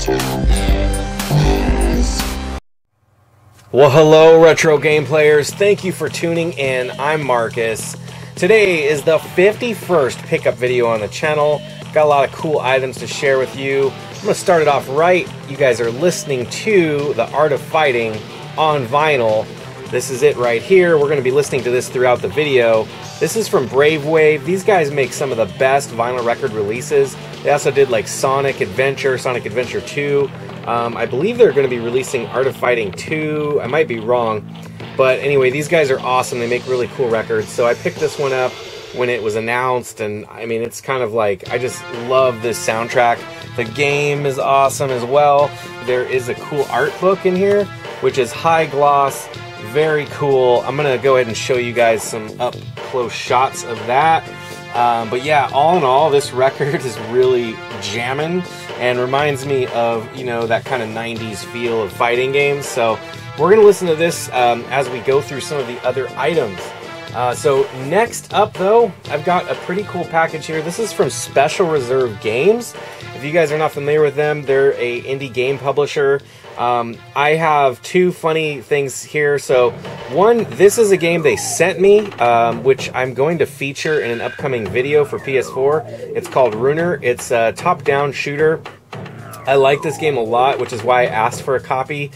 Well, hello retro game players, thank you for tuning in. I'm Marcus. Today is the 51st pickup video on the channel. Got a lot of cool items to share with you. I'm going to start it off right. You guys are listening to The Art of Fighting on vinyl. This is it right here. We're going to be listening to this throughout the video. This is from Brave Wave. These guys make some of the best vinyl record releases. They also did like Sonic Adventure, Sonic Adventure 2. I believe they're going to be releasing Art of Fighting 2. I might be wrong. But anyway, these guys are awesome. They make really cool records. So I picked this one up when it was announced. And I mean, it's kind of like, I just love this soundtrack. The game is awesome as well. There is a cool art book in here, which is high gloss. Very cool. I'm going to go ahead and show you guys some up close shots of that. But yeah, all in all, this record is really jamming and reminds me of, you know, that kind of 90s feel of fighting games. So we're going to listen to this as we go through some of the other items. So next up though, I've got a pretty cool package here. This is from Special Reserve Games. If you guys are not familiar with them, they're a indie game publisher. I have two funny things here. So one, this is a game they sent me, which I'm going to feature in an upcoming video for PS4. It's called Runer. It's a top-down shooter. I like this game a lot, which is why I asked for a copy.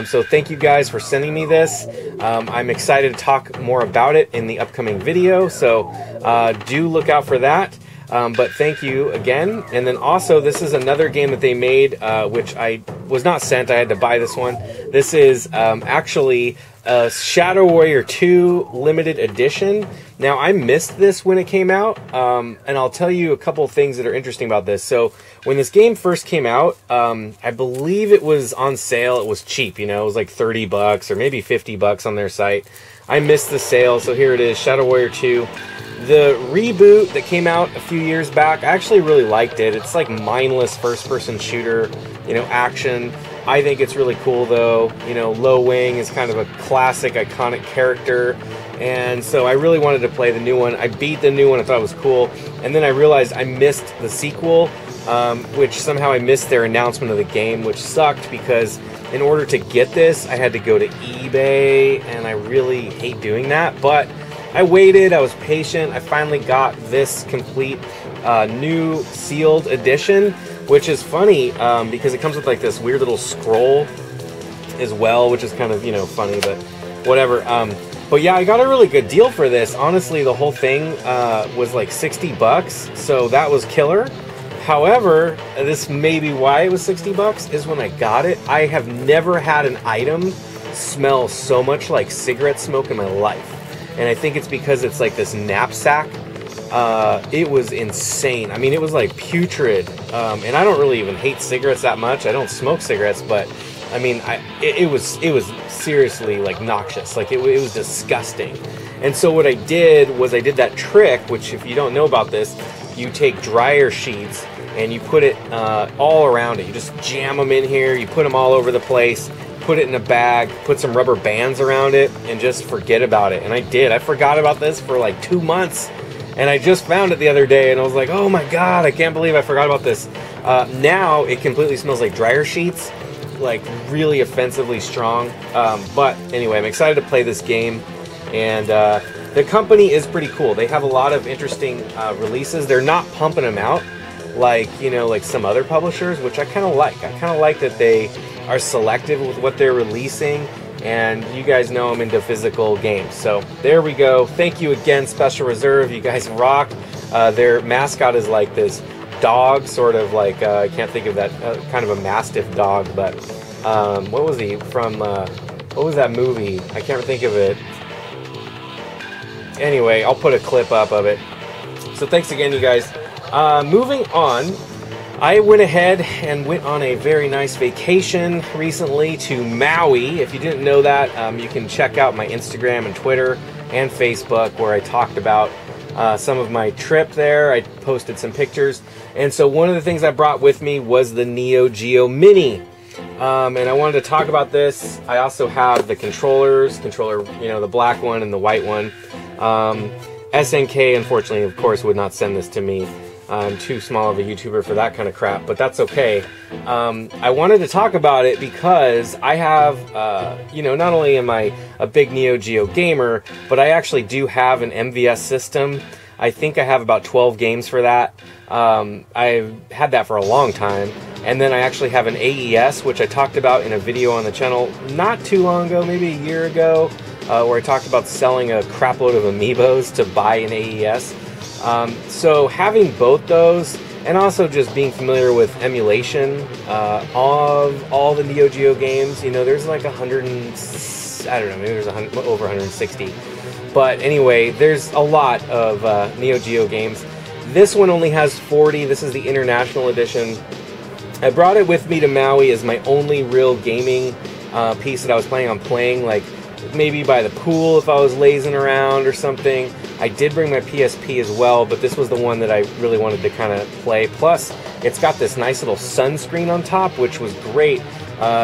So thank you guys for sending me this. I'm excited to talk more about it in the upcoming video. So do look out for that. But thank you again. And then also, this is another game that they made, which I was not sent. I had to buy this one. This is actually Shadow Warrior 2 Limited Edition. Now, I missed this when it came out, and I'll tell you a couple things that are interesting about this. So, when this game first came out, I believe it was on sale. It was cheap, you know, it was like 30 bucks or maybe 50 bucks on their site. I missed the sale, so here it is, Shadow Warrior 2. The reboot that came out a few years back, I actually really liked it. It's like mindless first-person shooter, you know, action. I think it's really cool though. You know, Lo Wing is kind of a classic, iconic character. And so I really wanted to play the new one. I beat the new one, I thought it was cool. And then I realized I missed the sequel, which somehow I missed their announcement of the game, which sucked because in order to get this, I had to go to eBay, and I really hate doing that. But I waited, I was patient, I finally got this complete new sealed edition, which is funny because it comes with like this weird little scroll as well, which is kind of, you know, funny, but whatever. But yeah, I got a really good deal for this. Honestly, the whole thing was like 60 bucks, so that was killer. However, this may be why it was 60 bucks, is when I got it, I have never had an item smell so much like cigarette smoke in my life. And I think it's because it's like this knapsack. It was insane. I mean, it was like putrid. And I don't really even hate cigarettes that much. I don't smoke cigarettes, but I mean, it was seriously like noxious. Like it was disgusting. And so what I did was I did that trick, which if you don't know about this, you take dryer sheets and you put it all around it. You just jam them in here. You put them all over the place. Put it in a bag, put some rubber bands around it, and just forget about it. And I did. I forgot about this for like 2 months, and I just found it the other day, and I was like, oh my god, I can't believe I forgot about this. Now it completely smells like dryer sheets, like really offensively strong. But anyway, I'm excited to play this game, and the company is pretty cool. They have a lot of interesting releases. They're not pumping them out like, you know, like some other publishers, which I kind of like. I kind of like that they are selective with what they're releasing, and you guys know I'm into physical games. So there we go. Thank you again, Special Reserve. You guys rock. Their mascot is like this dog, sort of like, I can't think of that, kind of a mastiff dog, but what was he from, what was that movie? I can't think of it. Anyway, I'll put a clip up of it. So thanks again, you guys. Moving on, I went ahead and went on a very nice vacation recently to Maui. If you didn't know that, you can check out my Instagram and Twitter and Facebook where I talked about some of my trip there. I posted some pictures. And so one of the things I brought with me was the Neo Geo Mini. And I wanted to talk about this. I also have the controller, you know, the black one and the white one. SNK, unfortunately, of course, would not send this to me. I'm too small of a YouTuber for that kind of crap, but that's okay. I wanted to talk about it because I have, you know, not only am I a big Neo Geo gamer, but I actually do have an MVS system. I think I have about 12 games for that. I've had that for a long time. And then I actually have an AES, which I talked about in a video on the channel not too long ago, maybe a year ago, where I talked about selling a crap load of amiibos to buy an AES. So having both those, and also just being familiar with emulation of all the Neo Geo games, you know, there's like 100 and, I don't know, maybe there's over 160. But anyway, there's a lot of Neo Geo games. This one only has 40. This is the International Edition. I brought it with me to Maui as my only real gaming piece that I was planning on playing, like maybe by the pool if I was lazing around or something. I did bring my PSP as well, but this was the one that I really wanted to kind of play. Plus, it's got this nice little sunscreen on top, which was great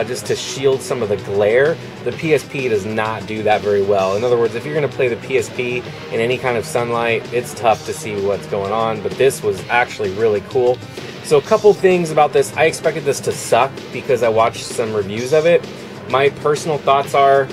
just to shield some of the glare. The PSP does not do that very well. In other words, if you're going to play the PSP in any kind of sunlight, it's tough to see what's going on, but this was actually really cool. So a couple things about this. I expected this to suck because I watched some reviews of it. My personal thoughts are,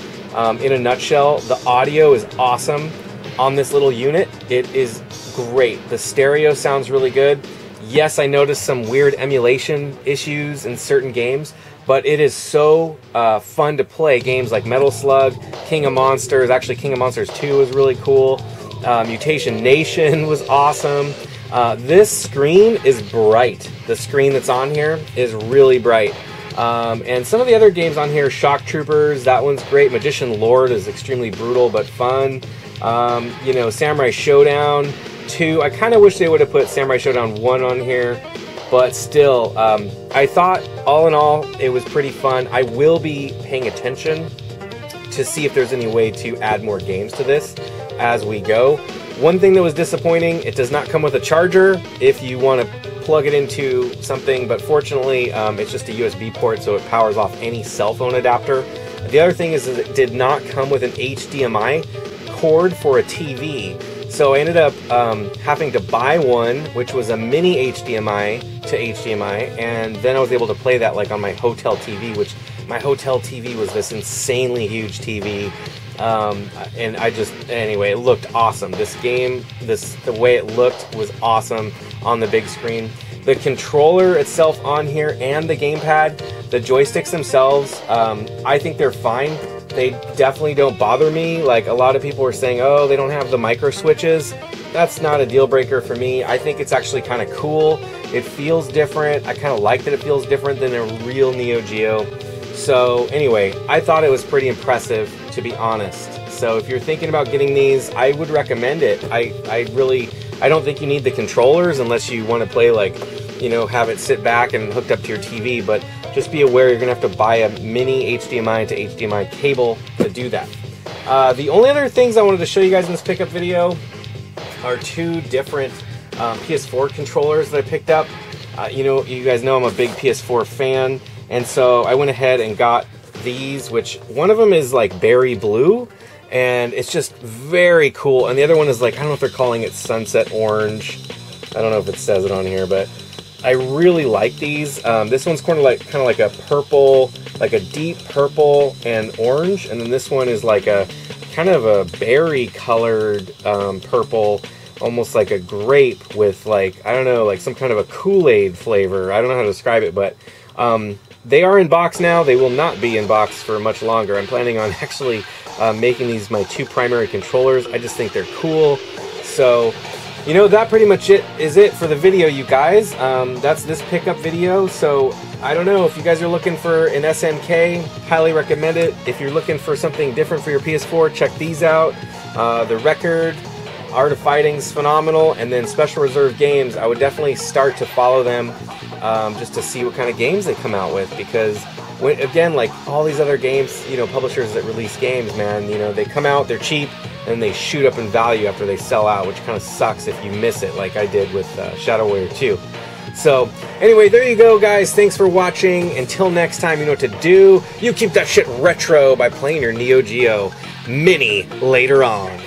in a nutshell, the audio is awesome on this little unit. It is great. The stereo sounds really good. Yes, I noticed some weird emulation issues in certain games, but it is so fun to play games like Metal Slug, King of Monsters. Actually, King of Monsters 2 was really cool. Mutation Nation was awesome. This screen is bright. The screen that's on here is really bright. And some of the other games on here, Shock Troopers, that one's great. Magician Lord is extremely brutal but fun. You know, Samurai Showdown 2. I kind of wish they would have put Samurai Showdown 1 on here, but still, I thought all in all it was pretty fun. I will be paying attention to see if there's any way to add more games to this as we go. One thing that was disappointing, it does not come with a charger if you want to plug it into something, but fortunately it's just a USB port, so it powers off any cell phone adapter. The other thing is that it did not come with an HDMI cord for a TV, so I ended up having to buy one, which was a mini HDMI to HDMI, and then I was able to play that like on my hotel TV, which my hotel TV was this insanely huge TV. And anyway, it looked awesome. This game, the way it looked was awesome on the big screen. The controller itself on here and the gamepad, the joysticks themselves, I think they're fine. They definitely don't bother me. Like a lot of people were saying, oh, they don't have the micro switches. That's not a deal breaker for me. I think it's actually kind of cool. It feels different. I kind of like that it feels different than a real Neo Geo. So anyway, I thought it was pretty impressive, to be honest. So if you're thinking about getting these, I would recommend it. I don't think you need the controllers unless you want to play, like, you know, have it sit back and hooked up to your TV, but just be aware you're going to have to buy a mini HDMI to HDMI cable to do that. The only other things I wanted to show you guys in this pickup video are two different PS4 controllers that I picked up. You know, you guys know I'm a big PS4 fan, and so I went ahead and got these, which one of them is like berry blue, and it's just very cool, and the other one is like, I don't know if they're calling it sunset orange. I don't know if it says it on here, but I really like these. This one's kind of like a purple, like a deep purple and orange, and then this one is like a kind of a berry colored purple, almost like a grape with, like, I don't know, like some kind of a Kool-Aid flavor. I don't know how to describe it, but they are in box now. They will not be in box for much longer. I'm planning on actually making these my two primary controllers. I just think they're cool. So, you know, that pretty much is it for the video, you guys. That's this pickup video. So, I don't know, if you guys are looking for an SNK, highly recommend it. If you're looking for something different for your PS4, check these out. The Record, Art of Fighting's phenomenal, and then Special Reserve Games, I would definitely start to follow them just to see what kind of games they come out with, because again, like all these other games, you know, publishers that release games, man, you know, they come out, they're cheap, and they shoot up in value after they sell out, which kind of sucks if you miss it, like I did with Shadow Warrior 2. So, anyway, there you go, guys. Thanks for watching. Until next time, you know what to do. You keep that shit retro by playing your Neo Geo Mini later on.